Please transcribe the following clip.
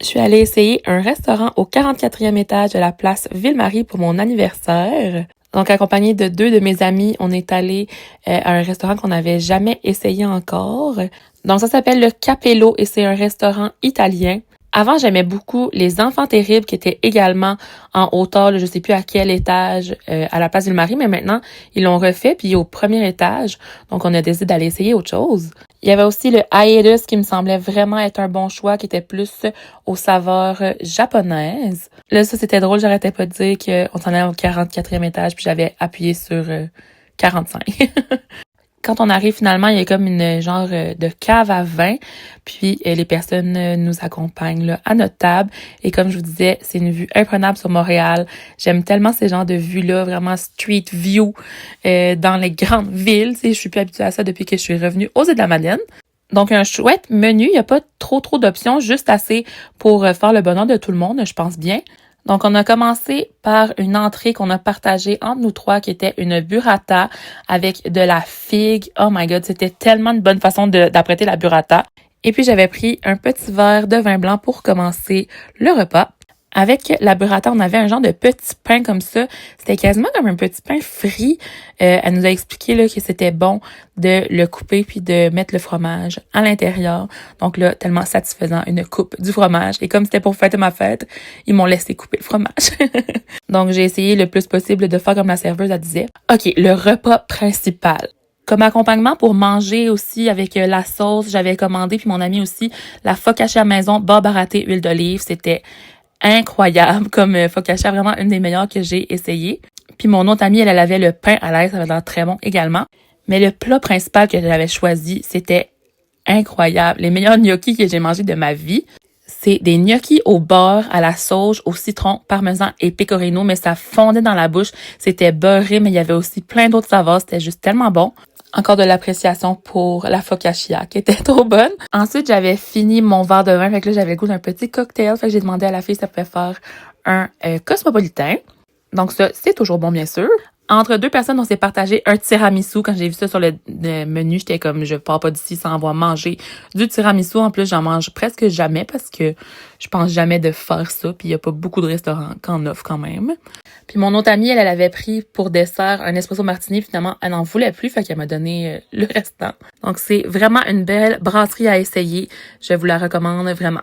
Je suis allée essayer un restaurant au 44e étage de la place Ville-Marie pour mon anniversaire. Donc, accompagnée de 2 de mes amis, on est allé à un restaurant qu'on n'avait jamais essayé encore. Donc, ça s'appelle le Capello et c'est un restaurant italien. Avant, j'aimais beaucoup les Enfants Terribles qui étaient également en hauteur, là, je sais plus à quel étage, à la place Ville-Marie, mais maintenant, ils l'ont refait puis il est au premier étage. Donc, on a décidé d'aller essayer autre chose. Il y avait aussi le Hiatus qui me semblait vraiment être un bon choix, qui était plus aux saveurs japonaises. Là, ça, c'était drôle, j'arrêtais pas de dire qu'on s'en allait au 44e étage puis j'avais appuyé sur 45. Quand on arrive finalement, il y a comme une genre de cave à vin, puis les personnes nous accompagnent là, à notre table. Et comme je vous disais, c'est une vue imprenable sur Montréal. J'aime tellement ces genres de vues-là, vraiment street view dans les grandes villes. Tu sais, je suis plus habituée à ça depuis que je suis revenue aux Îles-de-la-Madeleine. Donc, un chouette menu. Il n'y a pas trop d'options, juste assez pour faire le bonheur de tout le monde, je pense bien. Donc, on a commencé par une entrée qu'on a partagée entre nous trois, qui était une burrata avec de la figue. Oh my God, c'était tellement une bonne façon d'apprêter la burrata. Et puis, j'avais pris un petit verre de vin blanc pour commencer le repas. Avec la burrata, on avait un genre de petit pain comme ça. C'était quasiment comme un petit pain frit. Elle nous a expliqué là, que c'était bon de le couper puis de mettre le fromage à l'intérieur. Donc là, tellement satisfaisant, une coupe du fromage. Et comme c'était pour fêter ma fête, ils m'ont laissé couper le fromage. Donc j'ai essayé le plus possible de faire comme la serveuse, elle disait. OK, le repas principal. Comme accompagnement pour manger aussi avec la sauce, j'avais commandé, puis mon ami aussi, la focaccia maison, beurre baratté, huile d'olive. C'était incroyable comme focaccia, vraiment une des meilleures que j'ai essayées. Puis mon autre amie, elle avait le pain à l'ail, ça avait l'air très bon également. Mais le plat principal que j'avais choisi, c'était incroyable. Les meilleurs gnocchis que j'ai mangés de ma vie. C'est des gnocchis au beurre, à la sauge, au citron, parmesan et pecorino, mais ça fondait dans la bouche. C'était beurré, mais il y avait aussi plein d'autres saveurs. C'était juste tellement bon. Encore de l'appréciation pour la focaccia qui était trop bonne. Ensuite, j'avais fini mon verre de vin, fait que là, j'avais le goût d'un petit cocktail. Fait que j'ai demandé à la fille si elle pouvait faire un cosmopolitain. Donc ça, c'est toujours bon, bien sûr. Entre 2 personnes, on s'est partagé un tiramisu. Quand j'ai vu ça sur le menu, j'étais comme, je pars pas d'ici sans avoir mangé du tiramisu. En plus, j'en mange presque jamais parce que je pense jamais de faire ça. Puis il y a pas beaucoup de restaurants qui en offrent quand même. Puis mon autre amie, elle avait pris pour dessert un espresso martini. Finalement, elle n'en voulait plus, fait qu'elle m'a donné le restant. Donc c'est vraiment une belle brasserie à essayer. Je vous la recommande vraiment.